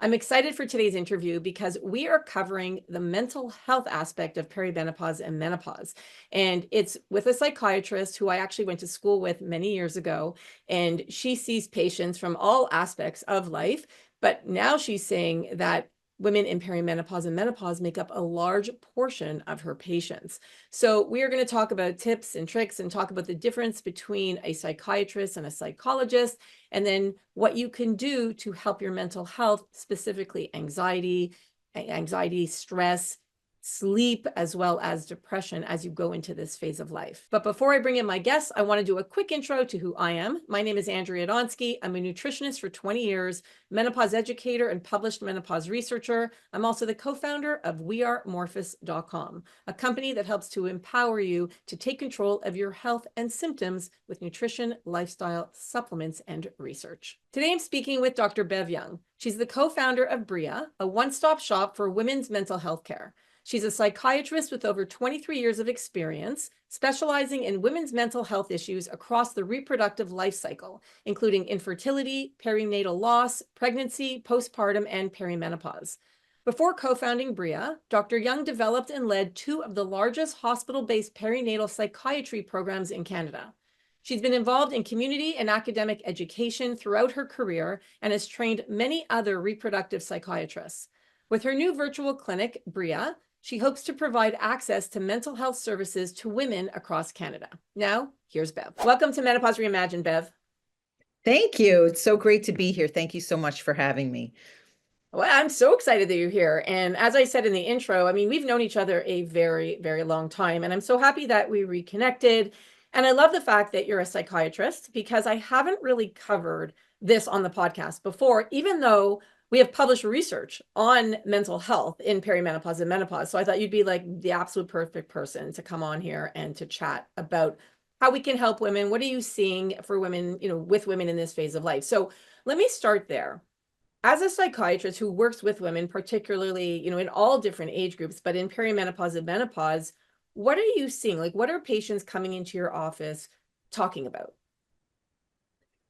I'm excited for today's interview because we are covering the mental health aspect of perimenopause and menopause. And it's with a psychiatrist who I actually went to school with many years ago. And she sees patients from all aspects of life. But now she's saying that women in perimenopause and menopause make up a large portion of her patients. So we are going to talk about tips and tricks and talk about the difference between a psychiatrist and a psychologist, and then what you can do to help your mental health, specifically anxiety, stress, sleep, as well as depression as you go into this phase of life. But before I bring in my guests, I want to do a quick intro to who I am. My name is Andrea Donsky. I'm a nutritionist for 20 years, menopause educator, and published menopause researcher. I'm also the co-founder of wearemorphus.com, a company that helps to empower you to take control of your health and symptoms with nutrition, lifestyle, supplements, and research. Today, I'm speaking with Dr. Bev Young. She's the co-founder of Bria, a one-stop shop for women's mental health care. She's a psychiatrist with over 23 years of experience, specializing in women's mental health issues across the reproductive life cycle, including infertility, perinatal loss, pregnancy, postpartum, and perimenopause. Before co-founding Bria, Dr. Young developed and led two of the largest hospital-based perinatal psychiatry programs in Canada. She's been involved in community and academic education throughout her career and has trained many other reproductive psychiatrists. With her new virtual clinic, Bria, she hopes to provide access to mental health services to women across Canada. Now, here's Bev. Welcome to Menopause Reimagined, Bev. Thank you. It's so great to be here. Thank you so much for having me. Well, I'm so excited that you're here. And as I said in the intro, I mean, we've known each other a very, very long time. And I'm so happy that we reconnected. And I love the fact that you're a psychiatrist because I haven't really covered this on the podcast before, even though we have published research on mental health in perimenopause and menopause. So I thought you'd be like the absolute perfect person to come on here and to chat about how we can help women. What are you seeing for women, with women in this phase of life? So let me start there. As a psychiatrist who works with women, particularly, in all different age groups, but in perimenopause and menopause, what are you seeing? Like, what are patients coming into your office talking about?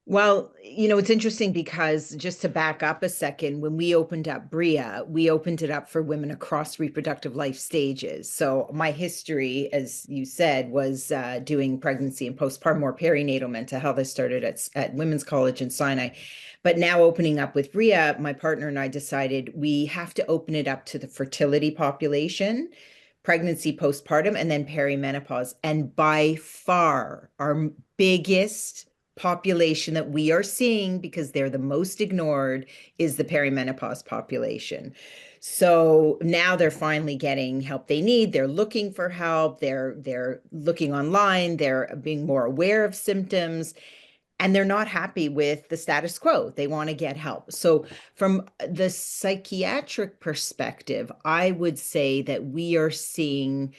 Well, it's interesting because just to back up a second, when we opened up Bria, we opened it up for women across reproductive life stages. So my history, as you said, was doing pregnancy and postpartum or perinatal mental health. I started at Women's College in Sinai. But now opening up with Bria, my partner and I decided we have to open it up to the fertility population, pregnancy, postpartum, and then perimenopause. And by far, our biggest population that we are seeing, because they're the most ignored, is the perimenopause population. So now they're finally getting help they need. They're looking for help. They're looking online. They're being more aware of symptoms, and they're not happy with the status quo. They want to get help. So from the psychiatric perspective, I would say that we are seeing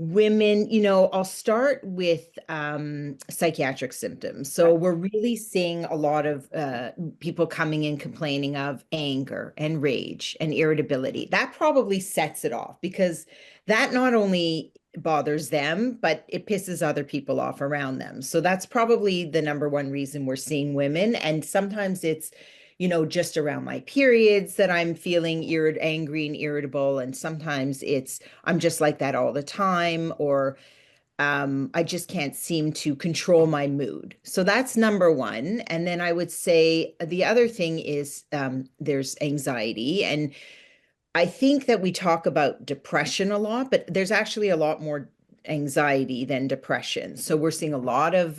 women, I'll start with psychiatric symptoms. So we're really seeing a lot of people coming in complaining of anger and rage and irritability. That probably sets it off, because that not only bothers them, but it pisses other people off around them. So that's probably the number one reason we're seeing women. And sometimes it's just around my periods that I'm feeling angry and irritable. And sometimes I'm just like that all the time, or I just can't seem to control my mood. So that's number one. And then I would say the other thing is there's anxiety. And I think that we talk about depression a lot, but there's actually a lot more anxiety than depression. So we're seeing a lot of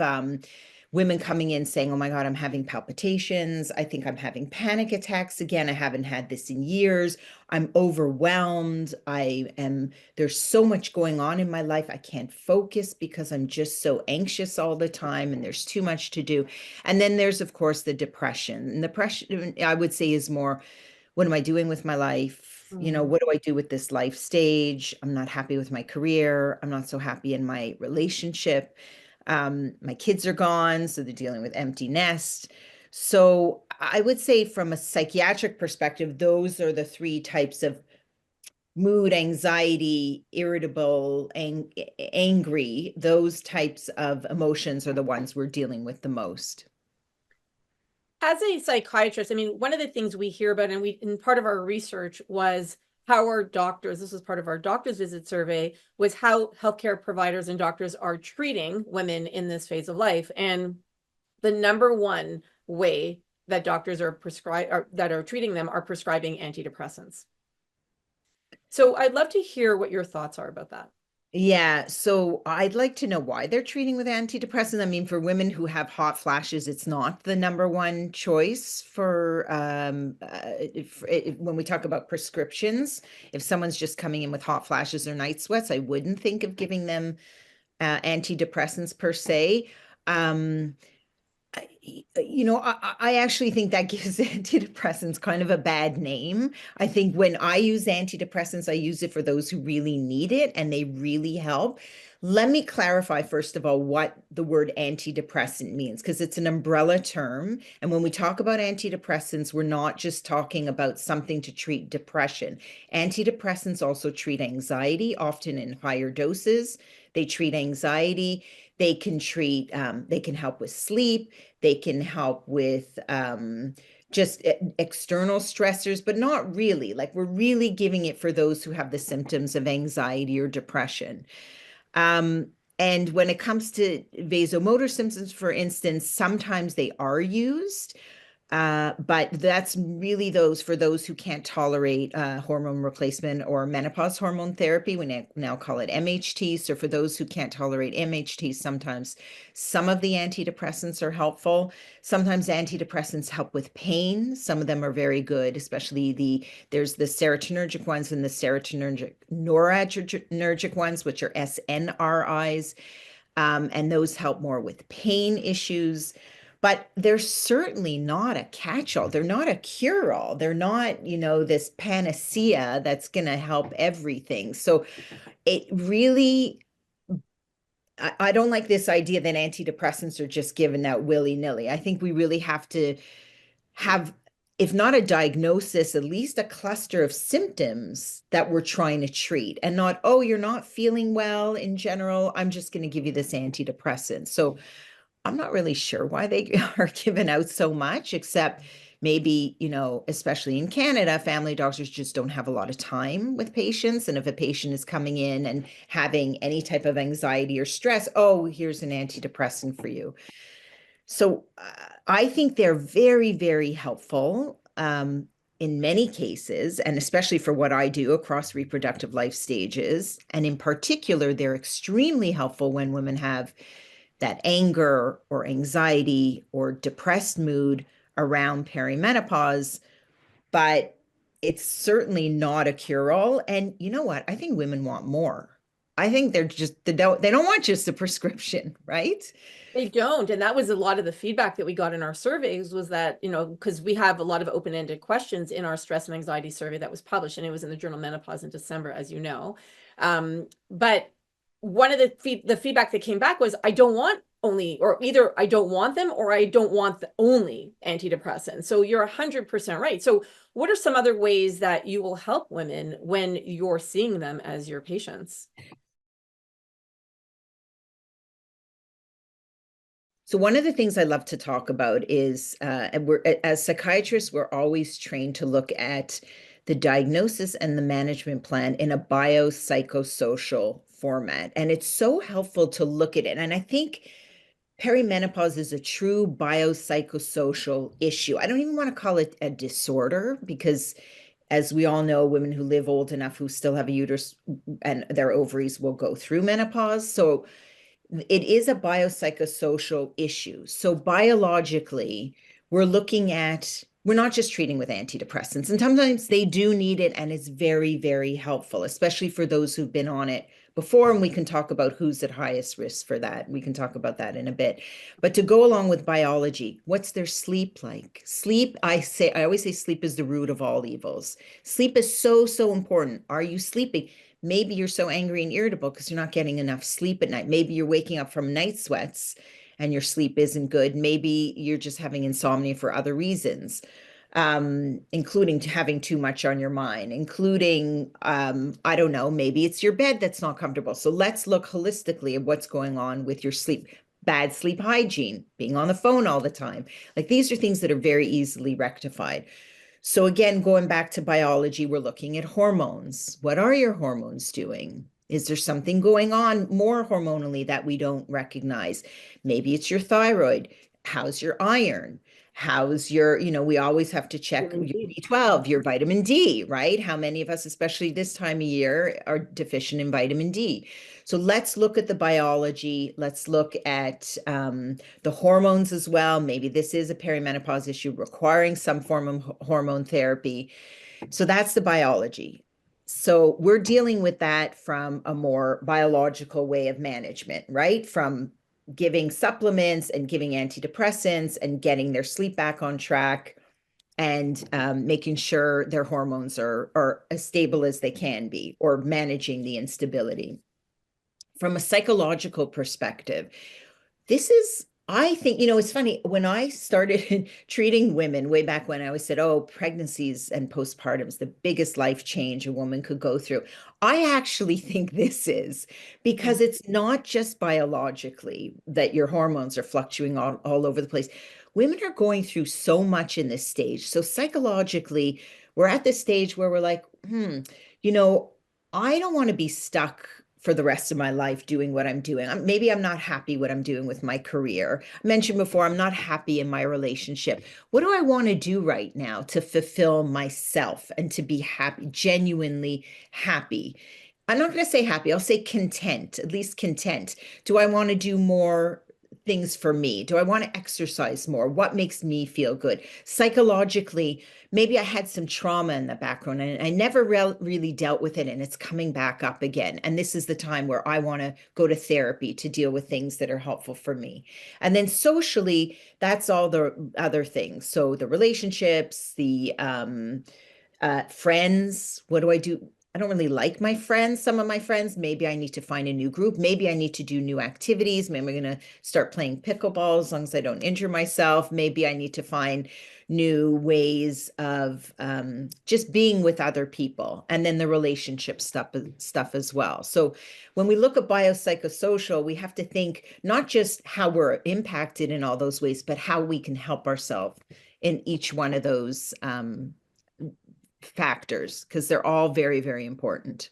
women coming in saying, oh my God, I'm having palpitations. I think I'm having panic attacks again. I haven't had this in years. I'm overwhelmed. There's so much going on in my life. I can't focus because I'm just so anxious all the time, and there's too much to do. And then there's, of course, the depression. And depression, I would say, is more, what am I doing with my life? What do I do with this life stage? I'm not happy with my career. I'm not so happy in my relationship. My kids are gone, so they're dealing with empty nest. So I would say from a psychiatric perspective, those are the three types of mood: anxiety, irritable, angry. Those types of emotions are the ones we're dealing with the most. as a psychiatrist, I mean, one of the things we hear about, and we, in part of our research was how our doctors, this was part of our doctor's visit survey, was how healthcare providers and doctors are treating women in this phase of life. And the number one way that doctors are that are treating them are prescribing antidepressants. So I'd love to hear what your thoughts are about that. Yeah, so I'd like to know why they're treating with antidepressants. I mean, for women who have hot flashes, it's not the number one choice for when we talk about prescriptions. If someone's just coming in with hot flashes or night sweats, I wouldn't think of giving them antidepressants per se. Um, I actually think that gives antidepressants kind of a bad name. I think when I use antidepressants, I use it for those who really need it and they really help. Let me clarify, first of all, what the word antidepressant means, because it's an umbrella term. And when we talk about antidepressants, we're not just talking about something to treat depression. Antidepressants also treat anxiety, often in higher doses. They treat anxiety. They can they can help with sleep. They can help with just external stressors, but not really. Like we're really giving it for those who have the symptoms of anxiety or depression. Um, and when it comes to vasomotor symptoms, for instance, sometimes they are used. But that's really for those who can't tolerate hormone replacement or menopause hormone therapy. We now call it MHT. So for those who can't tolerate MHT, sometimes some of the antidepressants are helpful. Sometimes antidepressants help with pain. Some of them are very good, especially there's the serotonergic ones and the noradrenergic ones, which are SNRIs. And those help more with pain issues. But they're certainly not a catch-all. They're not a cure-all. They're not, this panacea that's going to help everything. So it really, I don't like this idea that antidepressants are just given out willy-nilly. I think we really have to have, if not a diagnosis, at least a cluster of symptoms that we're trying to treat, and not, oh, you're not feeling well in general, I'm just going to give you this antidepressant. So I'm not really sure why they are given out so much, except maybe, especially in Canada, family doctors just don't have a lot of time with patients. And if a patient is coming in and having any type of anxiety or stress, oh, here's an antidepressant for you. So I think they're very, very helpful in many cases, and especially for what I do across reproductive life stages. And in particular, they're extremely helpful when women have that anger or anxiety or depressed mood around perimenopause, but it's certainly not a cure-all. And you know what? I think women want more. I think they don't want just a prescription, right? They don't. And that was a lot of the feedback that we got in our surveys was that, because we have a lot of open-ended questions in our stress and anxiety survey that was published, and it was in the journal Menopause in December, as you know. But one of the feedback that came back was, I don't want only, or either I don't want them or I don't want the only antidepressant. So you're 100% right. So what are some other ways that you will help women when you're seeing them as your patients? So one of the things I love to talk about is, as psychiatrists, we're always trained to look at the diagnosis and the management plan in a biopsychosocial format. And it's so helpful to look at it. And I think perimenopause is a true biopsychosocial issue. I don't even want to call it a disorder because, as we all know, women who live old enough who still have a uterus and their ovaries will go through menopause. So it is a biopsychosocial issue. So biologically, we're not just treating with antidepressants, and sometimes they do need it, and it's very, very helpful, especially for those who've been on it before. And we can talk about who's at highest risk for that. We can talk about that in a bit. But to go along with biology, what's their sleep like? Sleep, I always say sleep is the root of all evils. Sleep is so, so important. Are you sleeping? Maybe you're so angry and irritable because you're not getting enough sleep at night. Maybe you're waking up from night sweats and your sleep isn't good. Maybe you're just having insomnia for other reasons, including having too much on your mind, including, I don't know, maybe it's your bed that's not comfortable. So let's look holistically at what's going on with your sleep. bad sleep hygiene, being on the phone all the time. Like these are things that are very easily rectified. So again, going back to biology, we're looking at hormones. What are your hormones doing? Is there something going on more hormonally that we don't recognize? Maybe it's your thyroid. How's your iron? How's your, we always have to check Vitamin your D. B12, your vitamin D, right? How many of us, especially this time of year, are deficient in vitamin D? So let's look at the biology. Let's look at the hormones as well. Maybe this is a perimenopause issue requiring some form of hormone therapy. So that's the biology. So we're dealing with that from a more biological way of management, right? From giving supplements and giving antidepressants and getting their sleep back on track and making sure their hormones are as stable as they can be, or managing the instability. From a psychological perspective, this is, I think, it's funny, when I started treating women way back when, I always said, oh, pregnancies and postpartum is the biggest life change a woman could go through. I actually think this is, because it's not just biologically that your hormones are fluctuating all over the place. Women are going through so much in this stage. So psychologically, we're at this stage where we're like, you know, I don't want to be stuck for the rest of my life doing what I'm doing. Maybe I'm not happy what I'm doing with my career. I mentioned before, I'm not happy in my relationship. What do I want to do right now to fulfill myself and to be happy, genuinely happy? I'm not going to say happy, I'll say content, at least content. Do I want to do more things for me? Do I want to exercise more? What makes me feel good? Psychologically, maybe I had some trauma in the background and I never really dealt with it, and it's coming back up again. And this is the time where I want to go to therapy to deal with things that are helpful for me. And then socially, that's all the other things. So the relationships, the friends, what do I do? I don't really like my friends, some of my friends. Maybe I need to find a new group. Maybe I need to do new activities. Maybe I'm going to start playing pickleball as long as I don't injure myself. Maybe I need to find new ways of just being with other people. And then the relationship stuff as well. So when we look at biopsychosocial, we have to think not just how we're impacted in all those ways, but how we can help ourselves in each one of those factors, because they're all very, very important.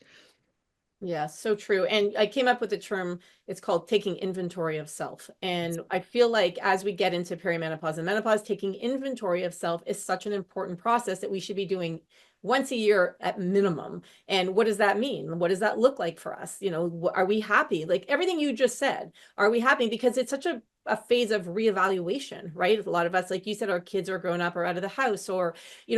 Yeah, so true. And I came up with the term, it's called taking inventory of self. And I feel like as we get into perimenopause and menopause, taking inventory of self is such an important process that we should be doing once a year at minimum. And what does that mean? What does that look like for us? Are we happy? Like everything you just said, are we happy? Because it's such a phase of reevaluation, right? A lot of us, like you said, our kids are grown up or out of the house, or,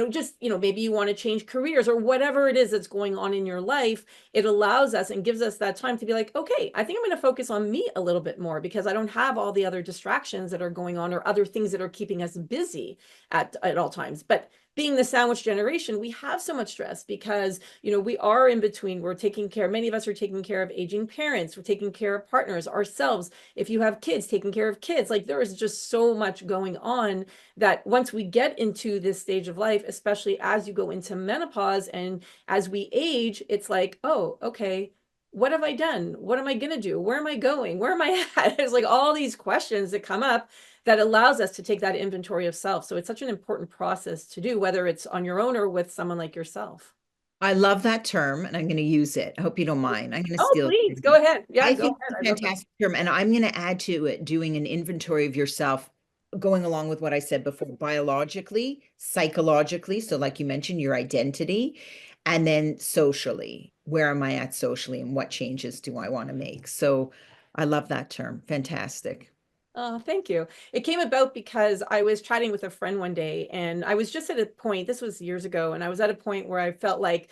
just, maybe you want to change careers or whatever it is that's going on in your life. It allows us and gives us that time to be like, okay, I think I'm going to focus on me a little bit more because I don't have all the other distractions that are going on or other things that are keeping us busy at all times. But being the sandwich generation, we have so much stress because, we are in between. We're taking care, many of us are taking care of aging parents. We're taking care of partners, ourselves. If you have kids, taking care of kids, like there is just so much going on that once we get into this stage of life, especially as you go into menopause and as we age, it's like, oh, okay, what have I done? What am I going to do? Where am I going? Where am I at? There's like all these questions that come up that allows us to take that inventory of self. So it's such an important process to do, whether it's on your own or with someone like yourself. I love that term and I'm going to use it. I hope you don't mind. I'm going to Oh, steal please go it. ahead. Yeah, I go think ahead. it's I a love that. fantastic term, and I'm going to add to it doing an inventory of yourself, going along with what I said before, biologically, psychologically. So, like you mentioned, your identity, and then socially. Where am I at socially, and what changes do I want to make? So, I love that term. Fantastic. Oh, thank you. It came about because I was chatting with a friend one day and I was just at a point, this was years ago, and I was at a point where I felt like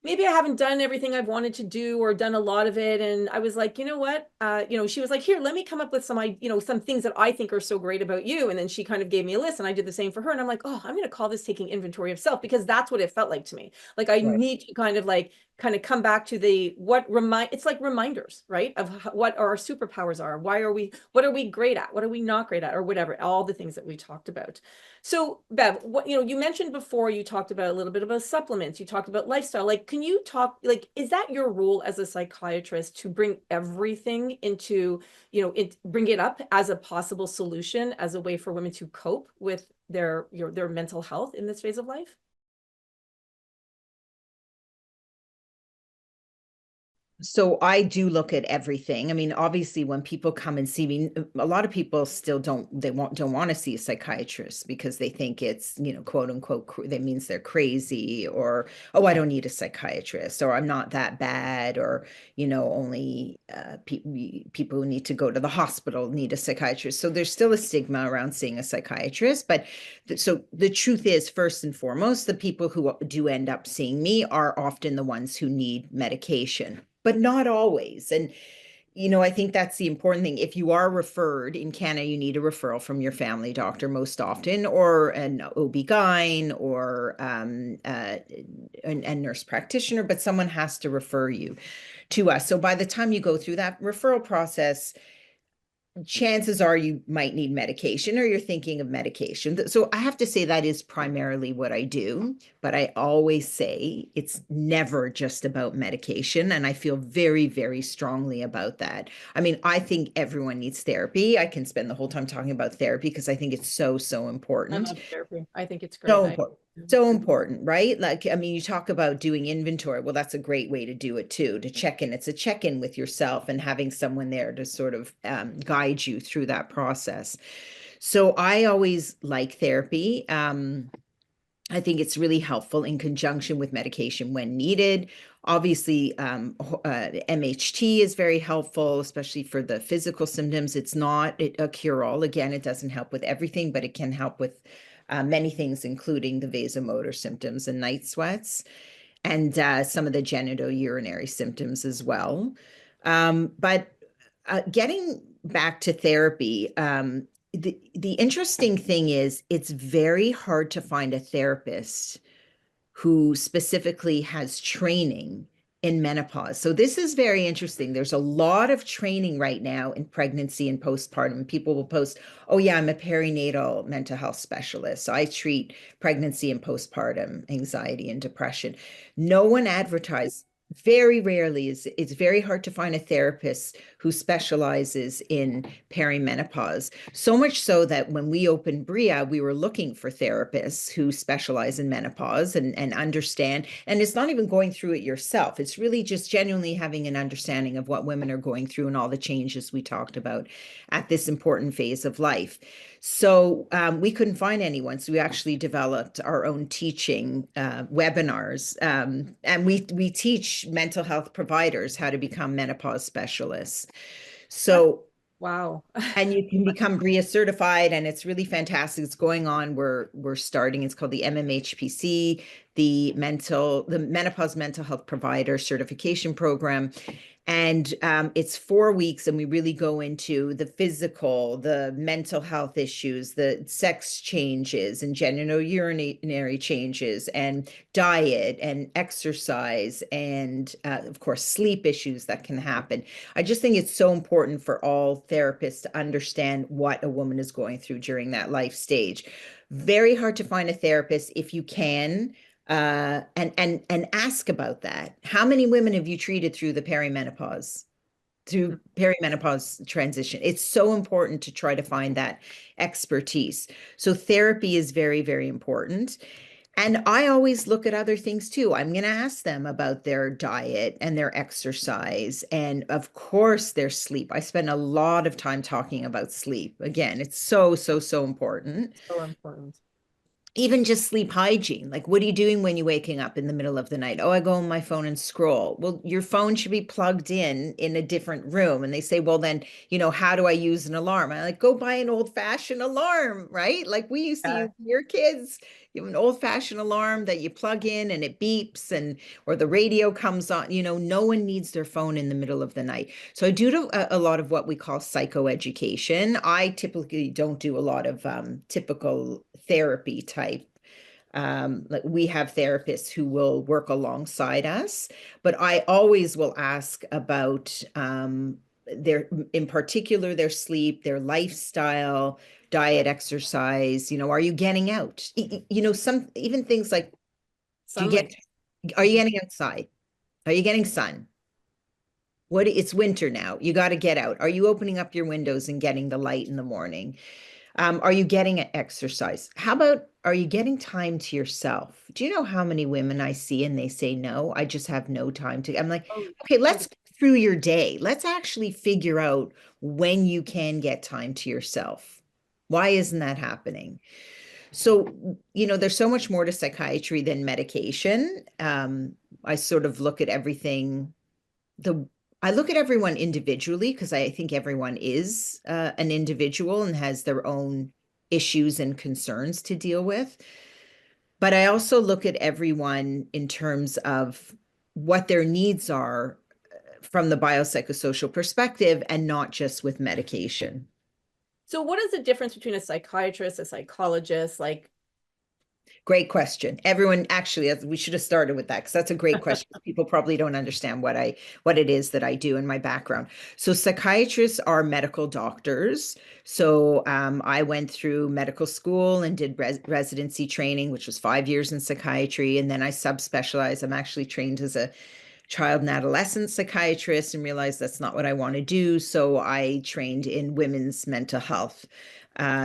maybe I haven't done everything I've wanted to do or done a lot of it. And I was like, you know what? She was like, here, let me come up with some things that I think are so great about you. And then she kind of gave me a list and I did the same for her. And I'm like, oh, I'm going to call this taking inventory of self because that's what it felt like to me. Like I Right. need to kind of like kind of come back to it's like reminders, right? Of what our superpowers are. What are we great at? What are we not great at? Or whatever, all the things that we talked about. So Bev, you mentioned before, you talked about a little bit about supplements, you talked about lifestyle. Like, can you talk, like, is that your role as a psychiatrist to bring everything into, bring it up as a possible solution, as a way for women to cope with their mental health in this phase of life? So I do look at everything. I mean, obviously, when people come and see me, a lot of people still don't want to see a psychiatrist because they think it's, quote unquote, that means they're crazy, or, oh, I don't need a psychiatrist, or I'm not that bad, or, only people who need to go to the hospital need a psychiatrist. So there's still a stigma around seeing a psychiatrist. But so the truth is, first and foremost, the people who do end up seeing me are often the ones who need medication, but not always. And, I think that's the important thing. If you are referred in Canada, you need a referral from your family doctor most often, or an OB-GYN, or a nurse practitioner, but someone has to refer you to us. So by the time you go through that referral process, chances are you might need medication, or you're thinking of medication. So I have to say that is primarily what I do, but I always say it's never just about medication. And I feel very, very strongly about that. I mean, I think everyone needs therapy. I can spend the whole time talking about therapy because I think it's so, so I important. love therapy. I think it's great. So important. So important, right? Like, I mean, you talk about doing inventory. Well, that's a great way to do it too, to check in. It's a check-in with yourself and having someone there to sort of guide you through that process. So I always like therapy. I think it's really helpful in conjunction with medication when needed. Obviously, MHT is very helpful, especially for the physical symptoms. It's not a cure-all. Again, it doesn't help with everything, but it can help with many things, including the vasomotor symptoms and night sweats, and some of the genitourinary symptoms as well. But getting back to therapy, the interesting thing is it's very hard to find a therapist who specifically has training in menopause. So this is very interesting. There's a lot of training right now in pregnancy and postpartum. People will post, oh yeah, I'm a perinatal mental health specialist. So I treat pregnancy and postpartum anxiety and depression. No one advertised. Very rarely it's very hard to find a therapist who specializes in perimenopause. So much so that when we opened Bria, we were looking for therapists who specialize in menopause and understand. And it's not even going through it yourself. It's really just genuinely having an understanding of what women are going through and all the changes we talked about at this important phase of life. So we couldn't find anyone. So we actually developed our own teaching webinars. And we teach mental health providers how to become menopause specialists. So, wow. and you can become BRIA certified, and it's really fantastic. It's going on. We're starting. It's called the MMHPC, the Menopause Mental Health Provider Certification Program. And it's 4 weeks, and we really go into the physical, the mental health issues, the sex changes and genitourinary changes, and diet and exercise, and of course, sleep issues that can happen. I just think it's so important for all therapists to understand what a woman is going through during that life stage. Very hard to find a therapist. If you can, and ask about that. How many women have you treated through perimenopause transition? It's so important to try to find that expertise. So therapy is very, very important. And I always look at other things too. I'm going to ask them about their diet and their exercise, and of course their sleep. I spend a lot of time talking about sleep. Again, it's so, so, so important. So important. Even just sleep hygiene. Like, what are you doing when you're waking up in the middle of the night? Oh, I go on my phone and scroll. Well, your phone should be plugged in a different room. And they say, well, then, how do I use an alarm? I like, go buy an old-fashioned alarm, right? Like we used to use your kids. You have an old-fashioned alarm that you plug in and it beeps, or the radio comes on. No one needs their phone in the middle of the night. So I do a lot of what we call psychoeducation. I typically don't do a lot of typical therapy type Like we have therapists who will work alongside us, but I always will ask about their, in particular, their sleep, their lifestyle, diet, exercise. Are you getting out? Some even things like, do you get, Sunlight. are you getting outside? Are you getting sun? It's winter now. You got to get out. Are you opening up your windows and getting the light in the morning? Are you getting exercise? How about, are you getting time to yourself? Do you know how many women I see and they say, no, I just have no time to. I'm like, Oh, okay, let's 100. go through your day. Let's actually figure out when you can get time to yourself. Why isn't that happening? So, there's so much more to psychiatry than medication. I sort of look at everything the I look at everyone individually because I think everyone is an individual and has their own issues and concerns to deal with. But I also look at everyone in terms of what their needs are from the biopsychosocial perspective and not just with medication. So what is the difference between a psychiatrist, a psychologist? Like, Great question. Everyone, actually, we should have started with that because that's a great question. People probably don't understand what it is that I do in my background. So psychiatrists are medical doctors. So I went through medical school and did residency training, which was 5 years in psychiatry, and then I subspecialized. I'm actually trained as a child and adolescent psychiatrist and realized that's not what I want to do. So I trained in women's mental health,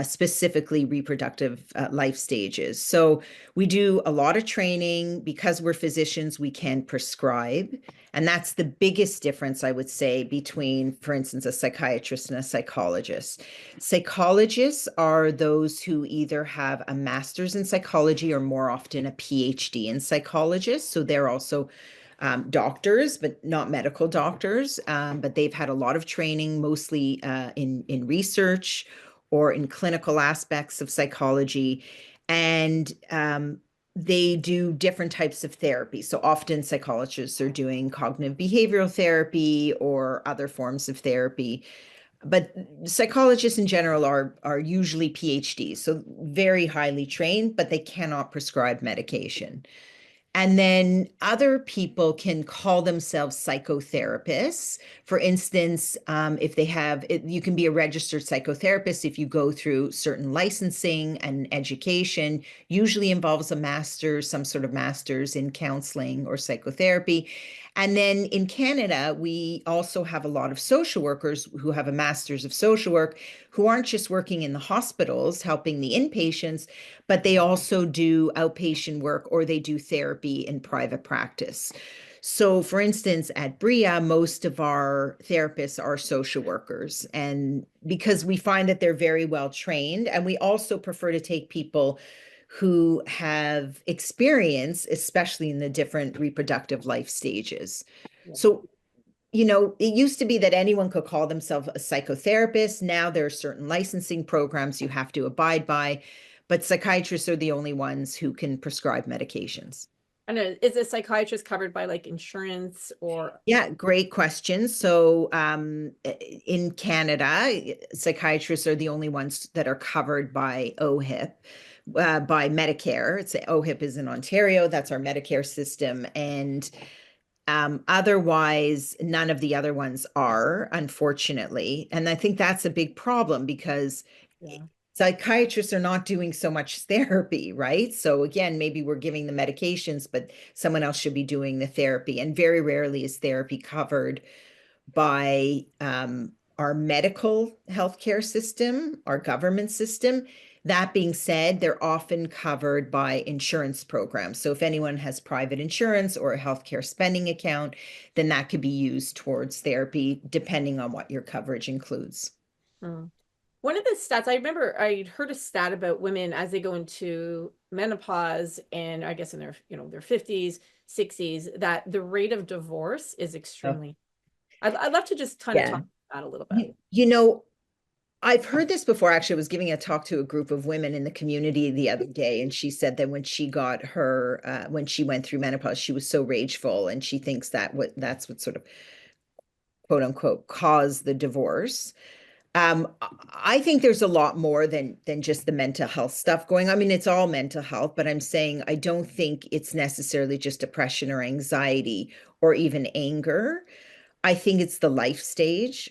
specifically reproductive life stages. So we do a lot of training. Because we're physicians, we can prescribe. And that's the biggest difference, I would say, between, for instance, a psychiatrist and a psychologist. Psychologists are those who either have a master's in psychology or more often a PhD in psychologist. So they're also doctors, but not medical doctors. But they've had a lot of training, mostly in research or in clinical aspects of psychology. And they do different types of therapy. So often psychologists are doing cognitive behavioral therapy or other forms of therapy. But psychologists in general are usually PhDs, so very highly trained, but they cannot prescribe medication. And then other people can call themselves psychotherapists. For instance, if they have, you can be a registered psychotherapist if you go through certain licensing and education, usually involves a master's, some sort of master's in counseling or psychotherapy. And then in Canada, we also have a lot of social workers who have a master's of social work who aren't just working in the hospitals helping the inpatients, but they also do outpatient work or they do therapy in private practice. So, for instance, at BRIA, most of our therapists are social workers. And because we find that they're very well trained, and we also prefer to take people who have experience, especially in the different reproductive life stages. yeah. So, it used to be that anyone could call themselves a psychotherapist. Now there are certain licensing programs you have to abide by, but psychiatrists are the only ones who can prescribe medications. I know, is a psychiatrist covered by like insurance or? Yeah, great question. So, in Canada, psychiatrists are the only ones that are covered by OHIP, by Medicare. It's OHIP is in Ontario. That's our Medicare system, and otherwise, none of the other ones are, unfortunately. And I think that's a big problem because Yeah. psychiatrists are not doing so much therapy, right? So again, maybe we're giving the medications, but someone else should be doing the therapy. And very rarely is therapy covered by our medical healthcare system, our government system. That being said, they're often covered by insurance programs. So if anyone has private insurance or a healthcare spending account, then that could be used towards therapy, depending on what your coverage includes. Mm. One of the stats I remember, I heard a stat about women as they go into menopause and I guess in their, their 50s, 60s, that the rate of divorce is Oh, extremely. I'd love to just kind of yeah. talk about that a little bit. You know, I've heard this before. Actually, I was giving a talk to a group of women in the community the other day, and she said that when she went through menopause, she was so rageful, and she thinks that's what sort of quote unquote caused the divorce. I think there's a lot more than just the mental health stuff going on. I mean, it's all mental health, but I'm saying I don't think it's necessarily just depression or anxiety or even anger. I think it's the life stage.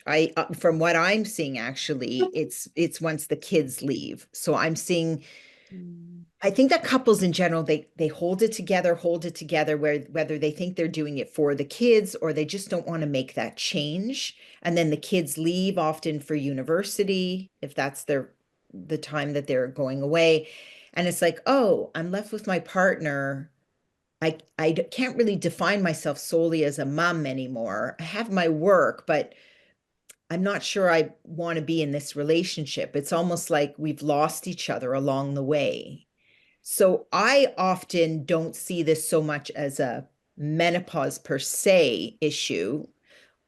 From what I'm seeing, actually, it's once the kids leave. So I'm seeing, Mm. I think that couples in general, they hold it together where whether they think they're doing it for the kids or they just don't want to make that change. And then the kids leave often for university, if that's the time that they're going away. And it's like, oh, I'm left with my partner. Can't really define myself solely as a mom anymore. I have my work, but I'm not sure I want to be in this relationship. It's almost like we've lost each other along the way. So I often don't see this so much as a menopause per se issue.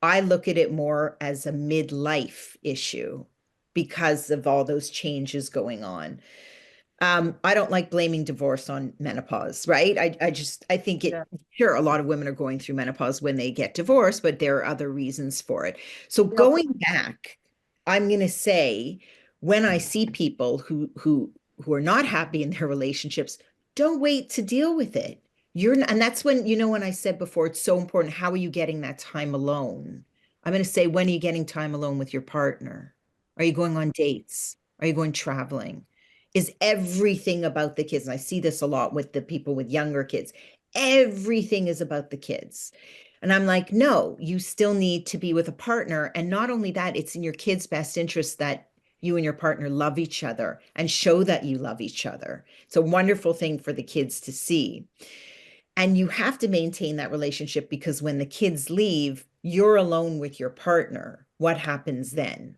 I look at it more as a midlife issue because of all those changes going on. I don't like blaming divorce on menopause, right? I think Yeah. sure, a lot of women are going through menopause when they get divorced, but there are other reasons for it. So We also, going back, I'm going to say when I see people who are not happy in their relationships, don't wait to deal with it. And that's when, when I said before, it's so important. How are you getting that time alone? I'm going to say, when are you getting time alone with your partner? Are you going on dates? Are you going traveling? Is everything about the kids. And I see this a lot with the people with younger kids. Everything is about the kids. And I'm like, no, you still need to be with a partner. And not only that, it's in your kids' best interest that you and your partner love each other and show that you love each other. It's a wonderful thing for the kids to see. And you have to maintain that relationship because when the kids leave, you're alone with your partner. What happens then?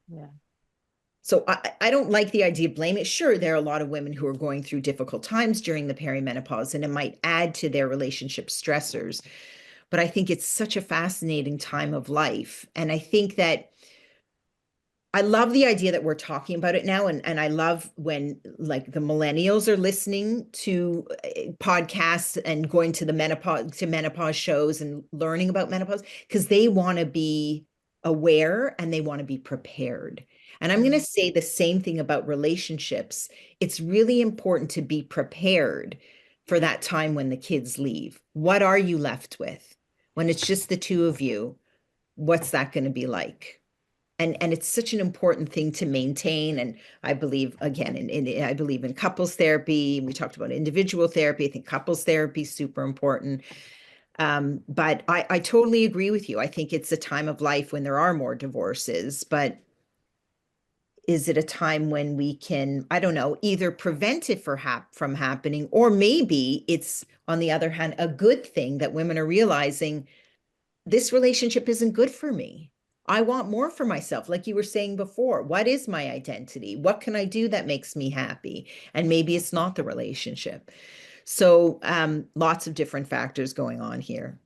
yeah. So I don't like the idea of blaming. Sure, there are a lot of women who are going through difficult times during the perimenopause, and it might add to their relationship stressors. But I think it's such a fascinating time of life. And I think that I love the idea that we're talking about it now. And I love when like the millennials are listening to podcasts and going to the menopause shows and learning about menopause because they want to be aware and they want to be prepared. And I'm going to Mm. say the same thing about relationships. It's really important to be prepared for that time when the kids leave. What are you left with? When it's just the two of you, what's that going to be like? And it's such an important thing to maintain. And I believe again I believe in couples therapy. We talked about individual therapy. I think couples therapy is super important. But I totally agree with you. I think it's a time of life when there are more divorces, but is it a time when we can, I don't know, either prevent it from happening, or maybe it's, on the other hand, a good thing that women are realizing this relationship isn't good for me. I want more for myself. Like you were saying before, what is my identity? What can I do that makes me happy? And maybe it's not the relationship. So lots of different factors going on here.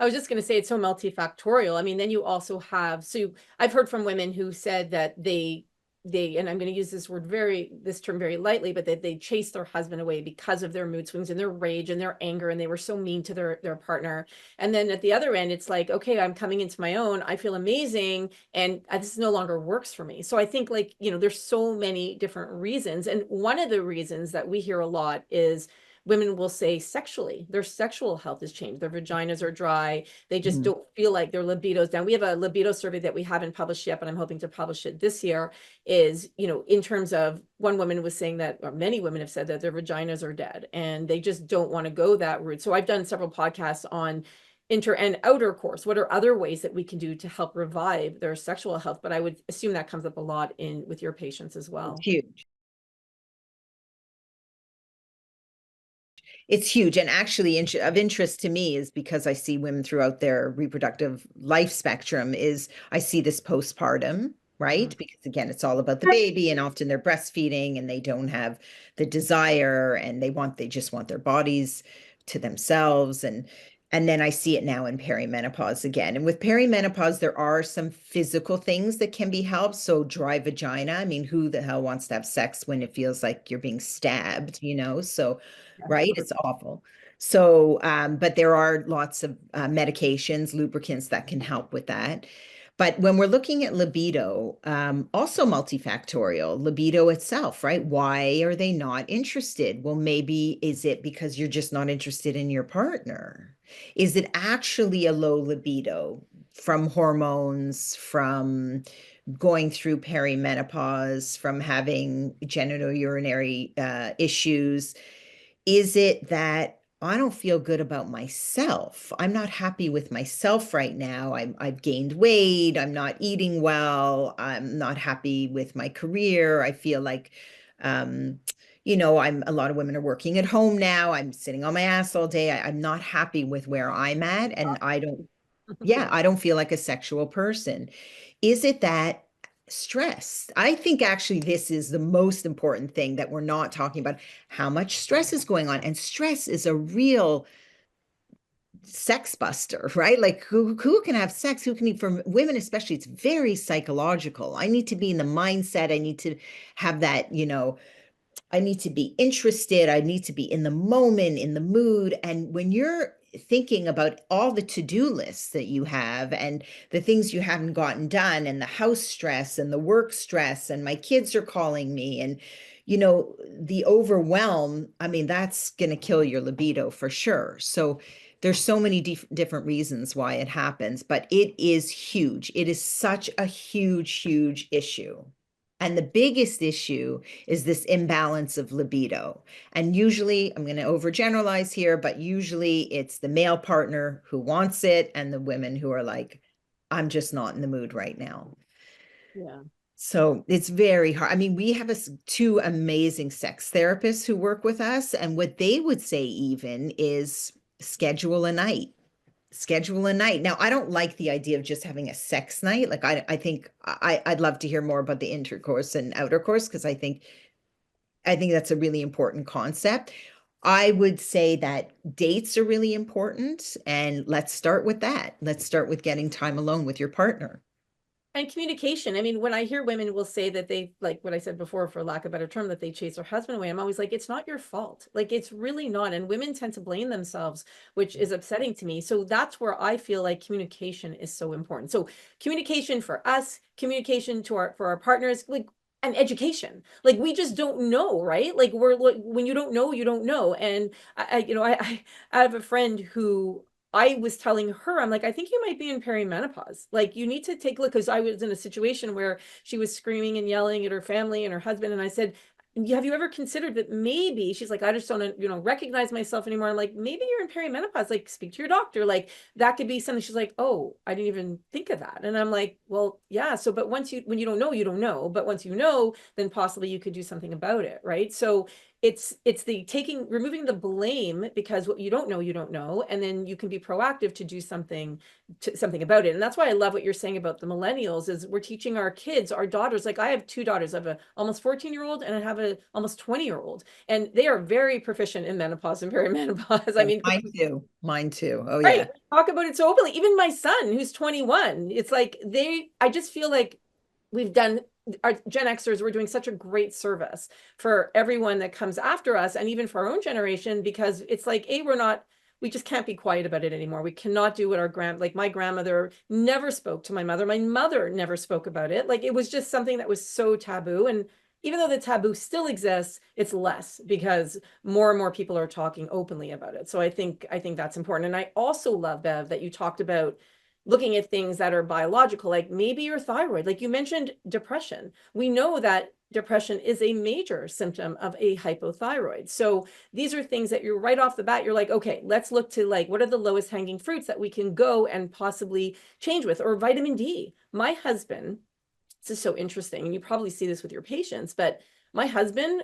I was just going to say it's so multifactorial. I mean, then you also have, so I've heard from women who said that and I'm going to use this term very lightly, but that they chased their husband away because of their mood swings and their rage and their anger, and they were so mean to their partner. And then at the other end, it's like, okay, I'm coming into my own. I feel amazing, and this no longer works for me. So I think, like, there's so many different reasons, and one of the reasons that we hear a lot is women will say sexually, their sexual health has changed. Their vaginas are dry. They just Mhm. don't feel like their libido's down. We have a libido survey that we haven't published yet, but I'm hoping to publish it this year. Is, in terms of, one woman was saying that, or many women have said that their vaginas are dead and they just don't want to go that route. So I've done several podcasts on inter and outer course. What are other ways that we can do to help revive their sexual health? But I would assume that comes up a lot with your patients as It's well. huge. It's huge. And actually of interest to me is because I see women throughout their reproductive life spectrum is I see this postpartum, right? Mm. Because again, it's all about the baby and often they're breastfeeding and they don't have the desire and they just want their bodies to themselves. And then I see it now in perimenopause again. And with perimenopause, there are some physical things that can be helped. So dry vagina. I mean, who the hell wants to have sex when it feels like you're being stabbed, So Yeah. right? It's awful. So, but there are lots of medications, lubricants that can help with that. But when we're looking at libido, also multifactorial, libido itself, right? Why are they not interested? Well, maybe is it because you're just not interested in your partner? Is it actually a low libido from hormones, from going through perimenopause, from having genitourinary issues? Is it that I don't feel good about myself? I'm not happy with myself right now. I've gained weight. I'm not eating well. I'm not happy with my career. I feel like, um, I'm a lot of women are working at home now. I'm sitting on my ass all day. I'm not happy with where I'm at, and I don't feel like a sexual person. Is it that stress? I think actually this is the most important thing that we're not talking about. How much stress is going on? And stress is a real sex buster, right? Like who can have sex? Who can eat? For women, especially, it's very psychological. I need to be in the mindset. I need to have that, I need to be interested. I need to be in the moment, in the mood. And when you're thinking about all the to-do lists that you have and the things you haven't gotten done and the house stress and the work stress and my kids are calling me and the overwhelm, I mean, that's going to kill your libido for sure. So there's so many different reasons why it happens, but it is huge. It is such a huge issue. And the biggest issue is this imbalance of libido. And usually, I'm going to overgeneralize here, but usually it's the male partner who wants it and the women who are like, I'm just not in the mood right now. Yeah. So it's very hard. I mean, we have two amazing sex therapists who work with us, and what they would say even is schedule a night. Schedule a night. Now, I don't like the idea of just having a sex night. Like I think I'd love to hear more about the intercourse and outer course because I think that's a really important concept. I would say that dates are really important, and let's start with that. Let's start with getting time alone with your partner. And communication. I mean, when I hear women will say that they, like what I said before, for lack of a better term, that they chase their husband away, I'm always like, it's not your fault. Like, it's really not. And women tend to blame themselves, which is upsetting to me. So that's where I feel like communication is so important. So communication for us, communication for our partners, like, and education. Like, we just don't know, right? Like, we're like, when you don't know, you don't know. And I have a friend who I was telling her, I'm like, I think you might be in perimenopause. Like, you need to take a look, because I was in a situation where she was screaming and yelling at her family and her husband. And I said, have you ever considered that maybe, she's like, I just don't, recognize myself anymore. I'm like, maybe you're in perimenopause, like speak to your doctor. Like, that could be something. She's like, oh, I didn't even think of that. And I'm like, well, yeah. So, but when you don't know, you don't know. But once you know, then possibly you could do something about it. Right. So it's the removing the blame, because what you don't know, you don't know. And then you can be proactive to do something about it. And that's why I love what you're saying about the millennials, is we're teaching our kids, our daughters. Like, I have two daughters. I have a almost 14-year-old and I have a almost 20-year-old, and they are very proficient in menopause and perimenopause. I Yeah, mean, mine too. Mine too. Oh right, yeah. talk about it so openly. Even my son, who's 21, it's like I just feel like we've done, our Gen Xers, we're doing such a great service for everyone that comes after us, and even for our own generation, because it's like, we just can't be quiet about it anymore. We cannot do what like my grandmother never spoke to my mother. My mother never spoke about it. Like, it was just something that was so taboo. And even though the taboo still exists, it's less, because more and more people are talking openly about it. So I think that's important. And I also love, Bev, that you talked about looking at things that are biological, like maybe your thyroid. Like, you mentioned depression. We know that depression is a major symptom of a hypothyroid. So these are things that you're right off the bat, you're like, okay, let's look to, like, what are the lowest hanging fruits that we can go and possibly change with, or vitamin D. My husband, this is so interesting, and you probably see this with your patients, but my husband,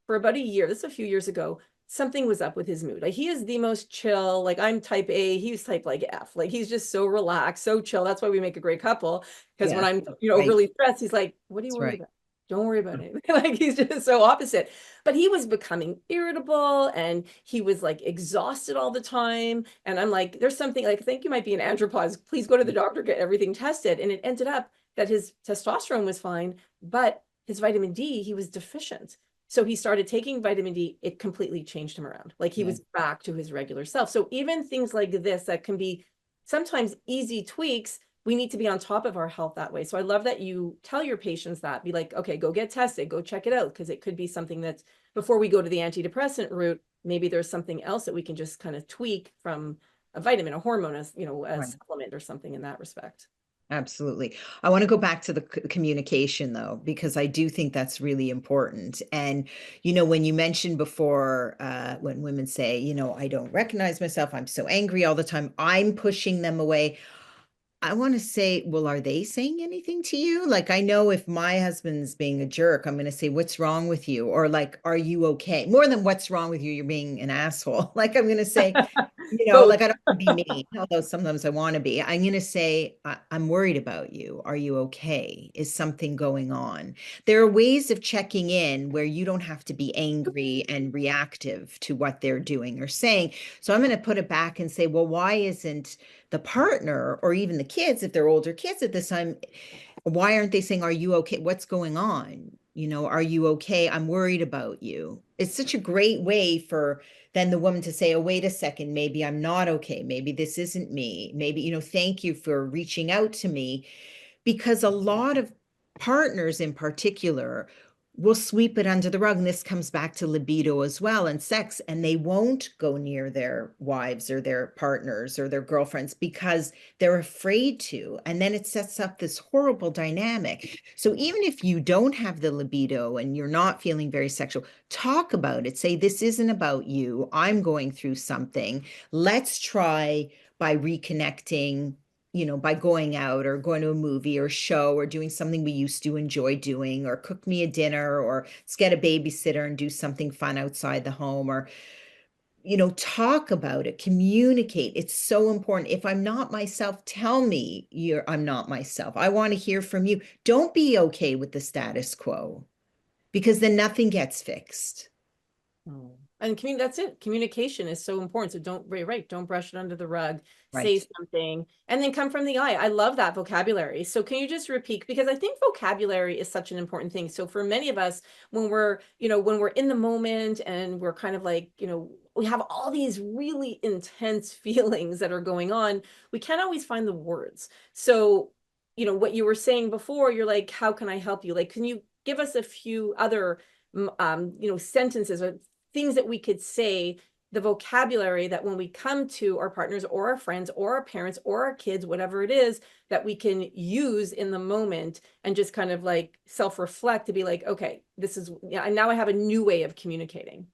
for about a year, this is a few years ago, something was up with his mood. Like, he is the most chill. Like, I'm type A, he's type like F. Like, he's just so relaxed, so chill. That's why we make a great couple. Because when Yeah. I'm, Right. really stressed, he's like, what are you That's worried right. about? Don't worry about it. Like, he's just so opposite. But he was becoming irritable, and he was like exhausted all the time. And I'm like, there's something, like, I think you might be an andropause. Please go to the doctor, get everything tested. And it ended up that his testosterone was fine, but his vitamin D, he was deficient. So he started taking vitamin D. It completely changed him around. Like, he Yeah. was back to his regular self. So even things like this that can be sometimes easy tweaks we need to be on top of our health that way. So I love that you tell your patients that, be like, okay, go get tested, go check it out, because it could be something that's, before we go to the antidepressant route, maybe there's something else that we can just kind of tweak from a vitamin, a hormone, as you know, a Right. supplement or something in that respect. Absolutely. I want to go back to the communication though, because I do think that's really important. And, when you mentioned before, when women say, I don't recognize myself, I'm so angry all the time, I'm pushing them away. I want to say, well, are they saying anything to you? Like, I know if my husband's being a jerk, I'm going to say, what's wrong with you? Or like, are you okay? More than what's wrong with you, you're being an asshole. Like, I'm going to say, Both. like I don't want to be mean, although sometimes I want to be. I'm going to say, I'm worried about you. Are you okay? Is something going on? There are ways of checking in where you don't have to be angry and reactive to what they're doing or saying. So I'm going to put it back and say, well, why isn't the partner or even the kids, if they're older kids at this time, why aren't they saying, are you okay? What's going on? Are you okay? I'm worried about you. It's such a great way for then the woman to say, oh, wait a second, maybe I'm not okay. Maybe this isn't me. Maybe, thank you for reaching out to me. Because a lot of partners in particular will sweep it under the rug. And this comes back to libido as well and sex. And they won't go near their wives or their partners or their girlfriends because they're afraid to. And then it sets up this horrible dynamic. So even if you don't have the libido and you're not feeling very sexual, talk about it. Say, this isn't about you. I'm going through something. Let's try by reconnecting, by going out or going to a movie or show or doing something we used to enjoy doing, or cook me a dinner, or let's get a babysitter and do something fun outside the home, or, talk about it, communicate. It's so important. If I'm not myself, tell me I'm not myself. I want to hear from you. Don't be okay with the status quo because then nothing gets fixed. Oh. And that's it. Communication is so important. So don't, right, don't brush it under the rug, say Right. something, and then come from the eye. I love that vocabulary. So can you just repeat? Because I think vocabulary is such an important thing. So for many of us, when we're in the moment and we're kind of like, we have all these really intense feelings that are going on, we can't always find the words. So, what you were saying before, you're like, how can I help you? Like, can you give us a few other sentences or things that we could say, the vocabulary that when we come to our partners or our friends or our parents or our kids, whatever it is, that we can use in the moment and just kind of like self-reflect to be like, okay, this is, yeah, and now I have a new way of communicating.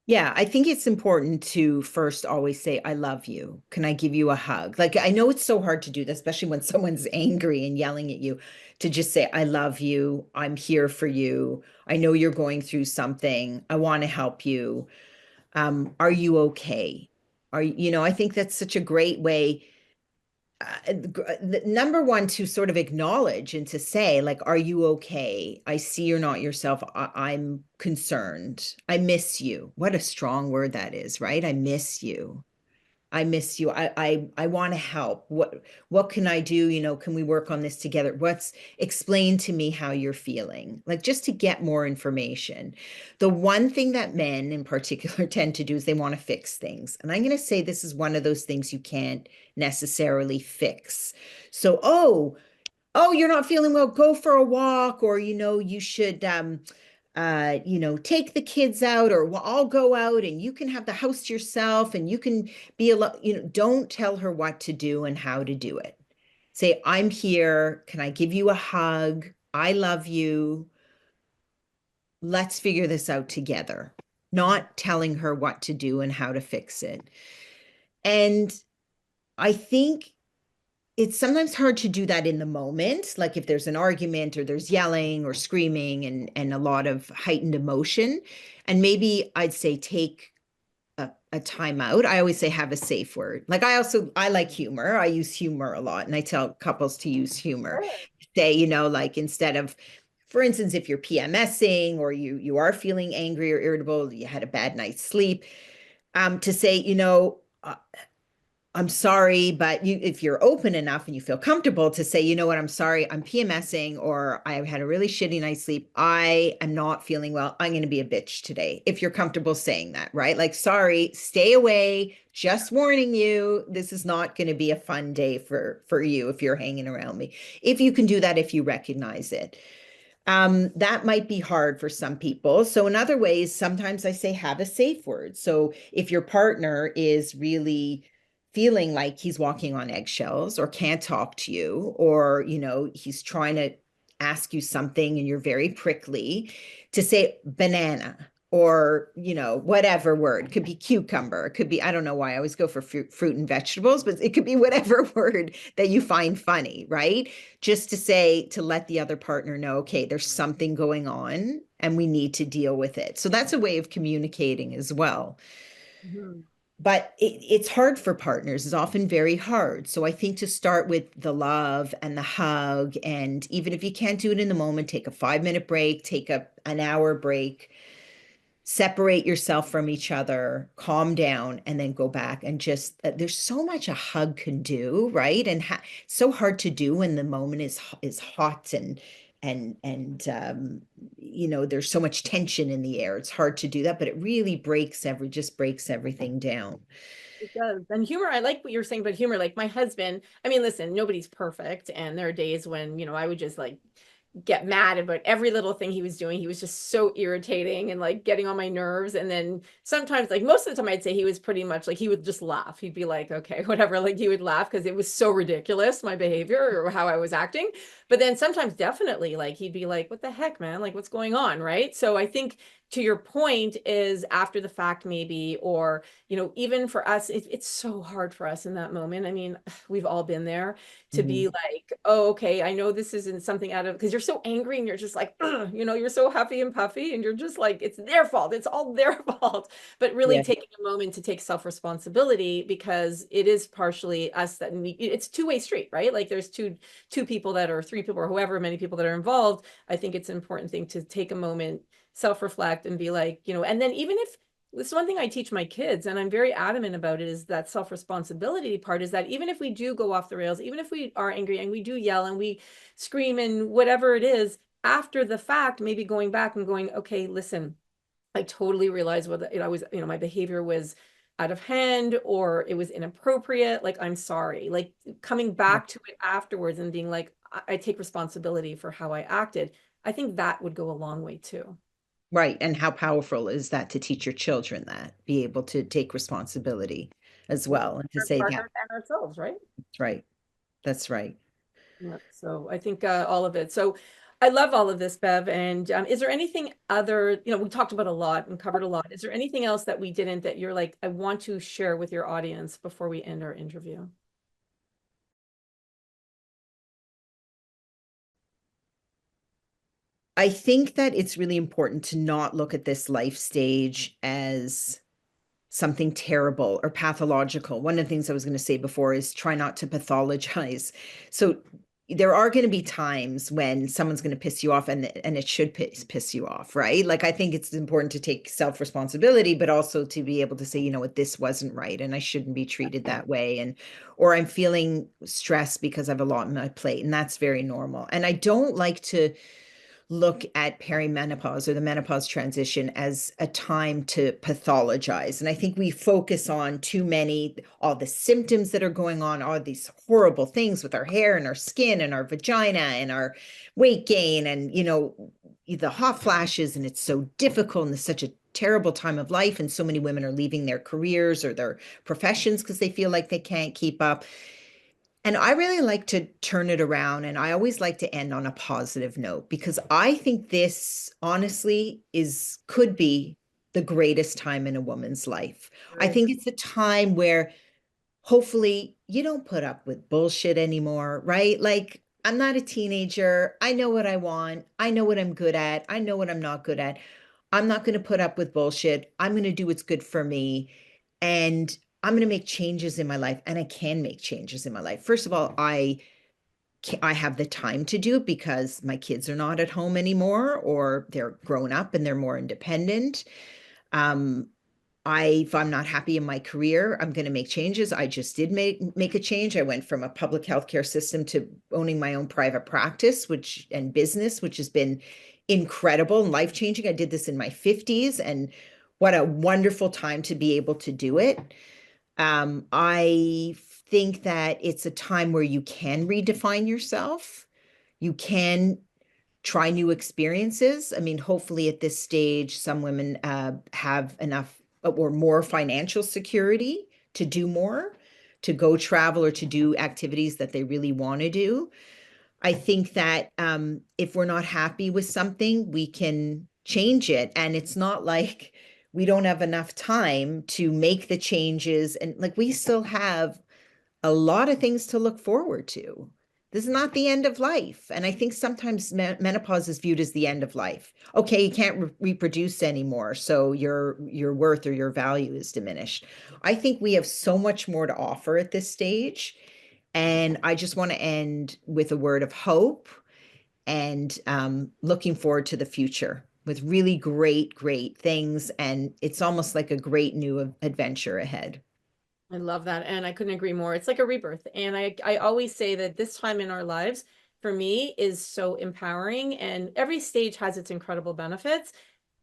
Yeah, I think it's important to first always say, I love you. Can I give you a hug? Like, I know it's so hard to do that, especially when someone's angry and yelling at you, to just say, I love you. I'm here for you. I know you're going through something. I want to help you. Are you okay? I think that's such a great way. Number one, to sort of acknowledge and to say, like, are you okay? I see you're not yourself. I'm concerned. I miss you. What a strong word that is, right? I miss you. I miss you. I want to help. What can I do? Can we work on this together? Explain to me how you're feeling? Like, just to get more information. The one thing that men in particular tend to do is they want to fix things. And I'm going to say this is one of those things you can't necessarily fix. So, oh, you're not feeling well, go for a walk, or you should take the kids out, or well, I'll go out and you can have the house to yourself and you can be alone. Don't tell her what to do and how to do it. Say, I'm here. Can I give you a hug? I love you. Let's figure this out together. Not telling her what to do and how to fix it. And I think it's sometimes hard to do that in the moment, like if there's an argument or there's yelling or screaming and a lot of heightened emotion. And maybe I'd say take a time out. I always say have a safe word. Like I like humor. I use humor a lot, and I tell couples to use humor. Sure. Say, like instead of, for instance, if you're PMSing or you are feeling angry or irritable, you had a bad night's sleep, to say, I'm sorry, but if you're open enough and you feel comfortable to say, you know what, I'm sorry, I'm PMSing, or I had a really shitty night's sleep. I am not feeling well. I'm going to be a bitch today. If you're comfortable saying that, right? Like, sorry, stay away. Just warning you, this is not going to be a fun day for you if you're hanging around me. If you can do that, if you recognize it. That might be hard for some people. So in other ways, sometimes I say have a safe word. So if your partner is really feeling like he's walking on eggshells or can't talk to you, or, he's trying to ask you something and you're very prickly, to say banana or, whatever word. Could be cucumber. It could be, I don't know why I always go for fruit and vegetables, but it could be whatever word that you find funny, right? Just to say, to let the other partner know, okay, there's something going on and we need to deal with it. So that's a way of communicating as well. Mhm. But it's hard for partners. It's often very hard. So I think to start with the love and the hug, and even if you can't do it in the moment, take a 5-minute break, take an hour break, separate yourself from each other, calm down, and then go back and just there's so much a hug can do, right? And so hard to do when the moment is hot and there's so much tension in the air. It's hard to do that, but it really just breaks everything down. It does. And humor, I like what you're saying about humor. Like my husband, I mean, listen, nobody's perfect. And there are days when, I would just like get mad about every little thing he was doing. He was just so irritating and like getting on my nerves. And then sometimes, like most of the time, I'd say he was pretty much like he would just laugh. He'd be like, okay, whatever. Like he would laugh because it was so ridiculous, my behavior or how I was acting. But then sometimes definitely like he'd be like, what the heck, man? Like what's going on? Right. So I think to your point is after the fact, maybe, or, even for us, it's so hard for us in that moment. I mean, we've all been there to be Mhm. like, oh, okay, I know this isn't something out of, because you're so angry and you're just like, you're so huffy and puffy and you're just like, it's their fault. It's all their fault. But really Yeah. taking a moment to take self-responsibility because it is partially us that it's two-way street, right? Like there's two people that are three people or whoever many people that are involved. I think it's an important thing to take a moment, self-reflect and be like, and then even if this is one thing I teach my kids, and I'm very adamant about it, is that self-responsibility part is that even if we do go off the rails, even if we are angry and we do yell and we scream and whatever it is, after the fact, maybe going back and going, okay, listen, I totally realized what I was, my behavior was out of hand or it was inappropriate. Like, I'm sorry. Like coming back to it afterwards and being like, I take responsibility for how I acted. I think that would go a long way too. Right. And how powerful is that to teach your children that, be able to take responsibility as For well and to our say that. partners and ourselves, right? That's right. That's right. Yeah, so I think all of it. So I love all of this, Bev. And is there anything other, we talked about a lot and covered a lot. Is there anything else that we didn't that you're like, I want to share with your audience before we end our interview? I think that it's really important to not look at this life stage as something terrible or pathological. One of the things I was going to say before is try not to pathologize. So there are going to be times when someone's going to piss you off and it should piss you off, right? Like I think it's important to take self-responsibility, but also to be able to say, you know what, this wasn't right and I shouldn't be treated that way. Or I'm feeling stressed because I have a lot on my plate, and that's very normal. And I don't like to look at perimenopause or the menopause transition as a time to pathologize. And I think we focus on too many, all the symptoms that are going on, all these horrible things with our hair and our skin and our vagina and our weight gain and, the hot flashes. And it's so difficult and it's such a terrible time of life. And so many women are leaving their careers or their professions because they feel like they can't keep up. And I really like to turn it around, and I always like to end on a positive note because I think this honestly could be the greatest time in a woman's life. I Right. think it's a time where hopefully you don't put up with bullshit anymore, right? Like I'm not a teenager. I know what I want. I know what I'm good at. I know what I'm not good at. I'm not going to put up with bullshit. I'm going to do what's good for me. And I'm going to make changes in my life, and I can make changes in my life. First of all, I have the time to do it because my kids are not at home anymore, or they're grown up and they're more independent. Um, if I'm not happy in my career, I'm going to make changes. I just did make a change. I went from a public healthcare system to owning my own private practice, and business, which has been incredible and life-changing. I did this in my 50s, and what a wonderful time to be able to do it. I think that it's a time where you can redefine yourself. You can try new experiences. I mean, hopefully at this stage, some women have enough or more financial security to do more, to go travel or to do activities that they really want to do. I think that if we're not happy with something, we can change it. And it's not like we don't have enough time to make the changes. And like we still have a lot of things to look forward to. This is not the end of life. And I think sometimes menopause is viewed as the end of life. Okay, you can't reproduce anymore, so your worth or your value is diminished. I think we have so much more to offer at this stage. And I just want to end with a word of hope and looking forward to the future with really great, great things. And it's almost like a great new adventure ahead. I love that. And I couldn't agree more. It's like a rebirth. And I always say that this time in our lives, for me, is so empowering. And every stage has its incredible benefits.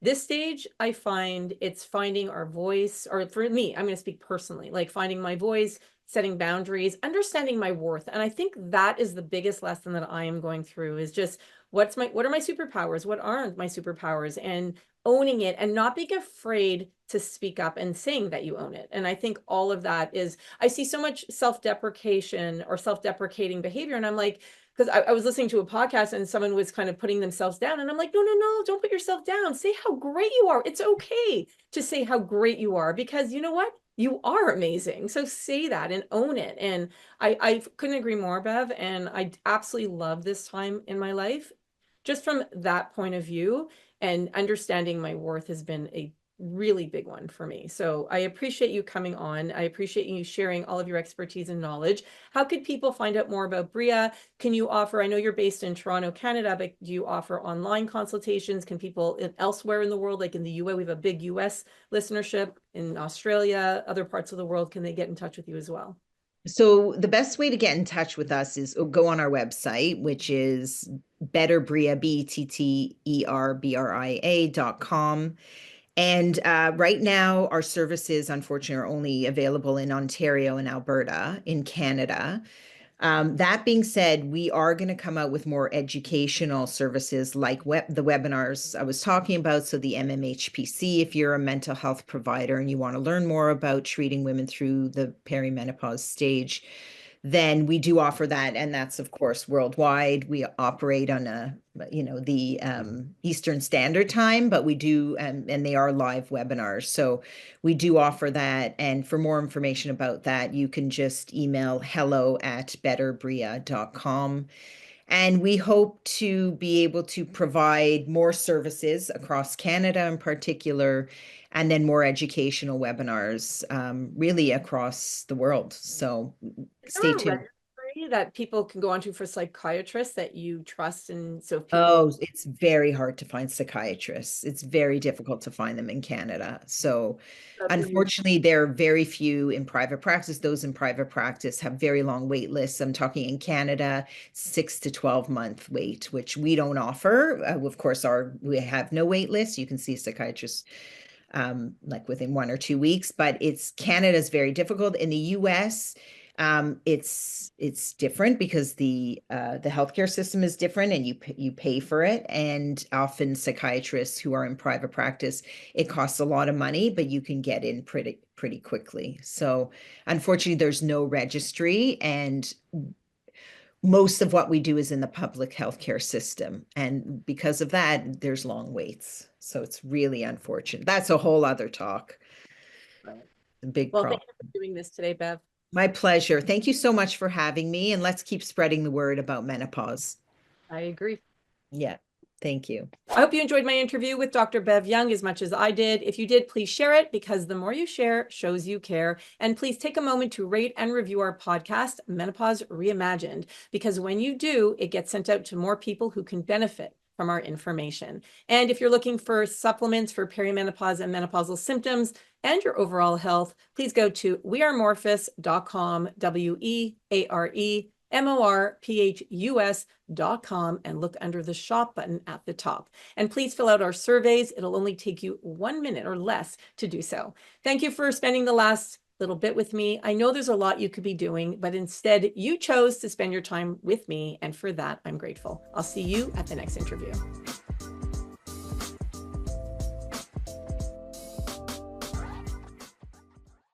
This stage, I find it's finding our voice, or for me, I'm going to speak personally, like finding my voice, setting boundaries, understanding my worth. And I think that is the biggest lesson that I am going through is just what are my superpowers? What aren't my superpowers? And owning it and not being afraid to speak up and saying that you own it. And I think all of that is, I see so much self-deprecation or self-deprecating behavior. And I'm like, because I was listening to a podcast and someone was kind of putting themselves down. And I'm like, no, no, no, don't put yourself down. Say how great you are. It's okay to say how great you are because you know what? You are amazing. So say that and own it. And I couldn't agree more, Bev. And I absolutely love this time in my life. Just from that point of view and understanding my worth has been a really big one for me. So I appreciate you coming on. I appreciate you sharing all of your expertise and knowledge. How could people find out more about Bria? Can you offer, I know you're based in Toronto, Canada, but do you offer online consultations? Can people elsewhere in the world, like in the US, we have a big US listenership, in Australia, other parts of the world, can they get in touch with you as well? So the best way to get in touch with us is go on our website, which is betterbria, BETTERBRIA.com. And right now, our services, unfortunately, are only available in Ontario and Alberta in Canada. That being said, we are going to come out with more educational services like the webinars I was talking about. So the MMHPC, if you're a mental health provider and you want to learn more about treating women through the perimenopause stage, then we do offer that. And that's, of course, worldwide. We operate on the Eastern Standard Time, but we do, and they are live webinars. So we do offer that. And for more information about that, you can just email hello@betterbria.com. And we hope to be able to provide more services across Canada in particular, and then more educational webinars really across the world. So Is stay there a tuned. registry that people can go onto for psychiatrists that you trust? And so if people, Oh, it's very hard to find psychiatrists. It's very difficult to find them in Canada. So, unfortunately, there are very few in private practice. Those in private practice have very long wait lists. I'm talking in Canada, 6 to 12 month wait, which we don't offer. Of course, we have no wait list. You can see a psychiatrist like within 1 or 2 weeks, but Canada's very difficult. In the US, it's different because the healthcare system is different, and you pay for it. And often psychiatrists who are in private practice, it costs a lot of money, but you can get in pretty quickly. So unfortunately, there's no registry, and most of what we do is in the public healthcare system. And because of that, there's long waits. So it's really unfortunate. That's a whole other talk. A big well, thank problem. you for doing this today, Bev. My pleasure. Thank you so much for having me. And let's keep spreading the word about menopause. I agree. Yeah. Thank you. I hope you enjoyed my interview with Dr. Bev Young as much as I did. If you did, please share it because the more you share shows you care. And please take a moment to rate and review our podcast, Menopause Reimagined, because when you do, it gets sent out to more people who can benefit from our information. And if you're looking for supplements for perimenopause and menopausal symptoms and your overall health, please go to wearemorphus.com, WEAREMORPHUS.com, and look under the shop button at the top. And please fill out our surveys. It'll only take you 1 minute or less to do so. Thank you for spending the last little bit with me. I know there's a lot you could be doing, but instead you chose to spend your time with me. And for that, I'm grateful. I'll see you at the next interview.